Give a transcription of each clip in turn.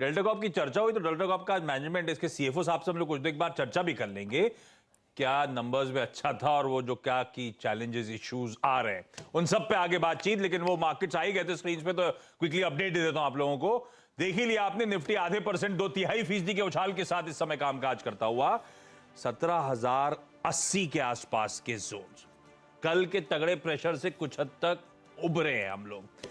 Delta Corp की चर्चा हुई तो डेल्टा कॉर्प का मैनेजमेंट, इसके सीएफओ साहब से हम लोग कुछ देर बाद चर्चा भी कर लेंगे, क्या नंबर्स में अच्छा था और वो जो क्या की चैलेंजेस इश्यूज आ रहे हैं उन सब पे आगे बातचीत। लेकिन वो मार्केट्स आ ही गए थे स्क्रीन पे, तो क्विकली अपडेट दे देता हूं आप लोगों को। देख ही लिया आपने, निफ्टी आधे % 2/3% के उछाल के साथ इस समय कामकाज करता हुआ 17,080 के आसपास के जोन। कल के तगड़े प्रेशर से कुछ हद तक उभरे हैं हम लोग।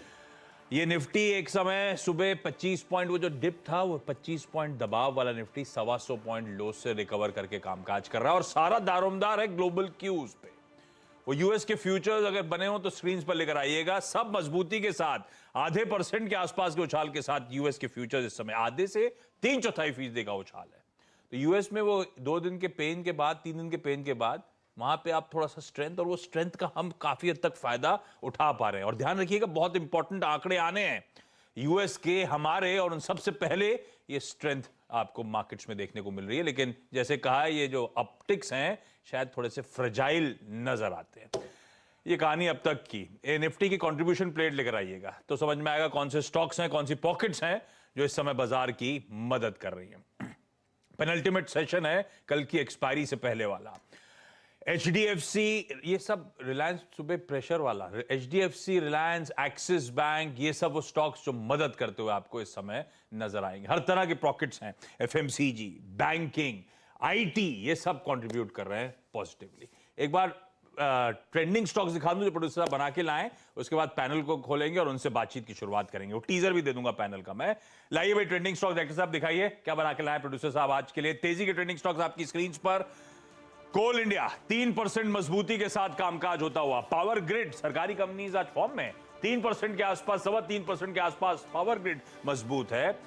ये निफ्टी एक समय सुबह 25 पॉइंट, वो जो डिप था वो 25 पॉइंट दबाव वाला निफ्टी 125 पॉइंट लो से रिकवर करके कामकाज कर रहा है और सारा दारोमदार है ग्लोबल क्यूज पे। वो यूएस के फ्यूचर्स अगर बने हो तो स्क्रीन पर लेकर आइएगा, सब मजबूती के साथ आधे % के आसपास के उछाल के साथ यूएस के फ्यूचर्स इस समय आधे से 3/4% का उछाल है। तो यूएस में वो 2 दिन के पेन के बाद, 3 दिन के पेन के बाद वहां पे आप थोड़ा सा स्ट्रेंथ, और वो स्ट्रेंथ का हम काफी हद तक फायदा उठा पा रहे हैं। और ध्यान रखिएगा, बहुत इंपॉर्टेंट आंकड़े आने हैं यूएस के, हमारे, और उन सबसे पहले ये स्ट्रेंथ आपको मार्केट्स में देखने को मिल रही है। लेकिन जैसे कहा, ये जो अपटिक्स हैं शायद थोड़े से फ्रेजाइल नजर आते हैं। ये कहानी अब तक की। निफ्टी की कंट्रीब्यूशन प्लेट लेकर आइएगा तो समझ में आएगा कौन से स्टॉक्स हैं, कौन सी पॉकेट्स हैं जो इस समय बाजार की मदद कर रही हैं। पेनल्टीमेट सेशन है कल की एक्सपायरी से पहले वाला। एचडीएफसी, ये सब, रिलायंस सुबह प्रेशर वाला, एचडीएफसी, रिलायंस, एक्सिस बैंक, ये सब वो स्टॉक्स जो मदद करते हुए आपको इस समय नजर आएंगे। हर तरह के पॉकेट्स हैं, एफएमसीजी, बैंकिंग, आईटी, ये सब कंट्रीब्यूट कर रहे हैं पॉजिटिवली। एक बार ट्रेंडिंग स्टॉक्स दिखा दूं जो प्रोड्यूसर बना के लाएं, उसके बाद पैनल को खोलेंगे और उनसे बातचीत की शुरुआत करेंगे। वो टीजर भी दे दूंगा पैनल का मैं। लाइए भाई ट्रेंडिंग स्टॉक्स, डायरेक्टर साहब दिखाइए क्या बना के लाए प्रोड्यूसर साहब आज के लिए। तेजी के ट्रेंडिंग स्टॉक्स आपकी स्क्रीन पर। कोल इंडिया 3% मजबूती के साथ कामकाज होता हुआ। पावर ग्रिड, सरकारी कंपनीज आज फॉर्म में 3% के आसपास, 3.25% के आसपास पावर ग्रिड मजबूत है।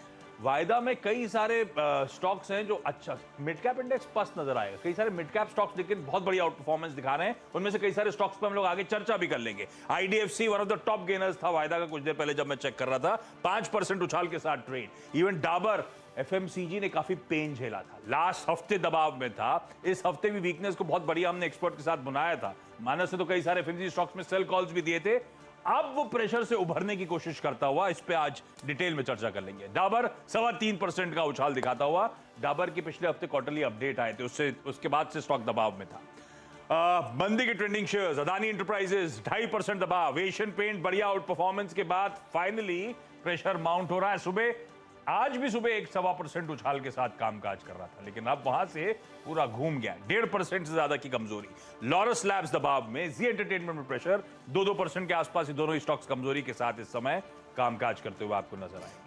वायदा में कई सारे स्टॉक्स हैं जो अच्छा, मिड कैप इंडेक्स पस्त नजर आएगा, कई सारे मिड कैप स्टॉक्स लेकिन बहुत बड़ी आउट परफॉर्मेंस दिखा रहे हैं। उनमें से कई सारे स्टॉक्स पर हम लोग आगे चर्चा भी कर लेंगे। IDFC one of the top gainers था वायदा का, कुछ देर पहले जब मैं चेक कर रहा था 5% उछाल के साथ ट्रेड। इवन डाबर, एफएमसीजी ने काफी पेन झेला था, लास्ट हफ्ते दबाव में था। इस हफ्ते भी वीकनेस को बहुत बढ़िया हमने एक्सपर्ट के साथ बुनाया था। मानस ने तो कई सारे एफएमसीजी स्टॉक्स में सेल कॉल्स भी दिए थे। अब वो प्रेशर से उभरने की कोशिश करता हुआ, इस पे आज डिटेल में चर्चा कर लेंगे। डाबर 3.25% का उछाल दिखाता हुआ। डाबर के पिछले हफ्ते क्वार्टरली अपडेट आए थे, उसके बाद से स्टॉक दबाव में था। मंदी के ट्रेंडिंग शेयर्स, अदानी एंटरप्राइजेस 2.5% दबाव। एशियन पेंट बढ़िया आउट परफॉर्मेंस के बाद फाइनली प्रेशर माउंट हो रहा है। सुबह, आज भी सुबह 1.25% उछाल के साथ कामकाज कर रहा था, लेकिन अब वहां से पूरा घूम गया। 1.5% से ज्यादा की कमजोरी। लॉरस लैब्स दबाव में, जी एंटरटेनमेंट में प्रेशर 2% के आसपास, ये दोनों स्टॉक्स कमजोरी के साथ इस समय कामकाज करते हुए आपको नजर आए।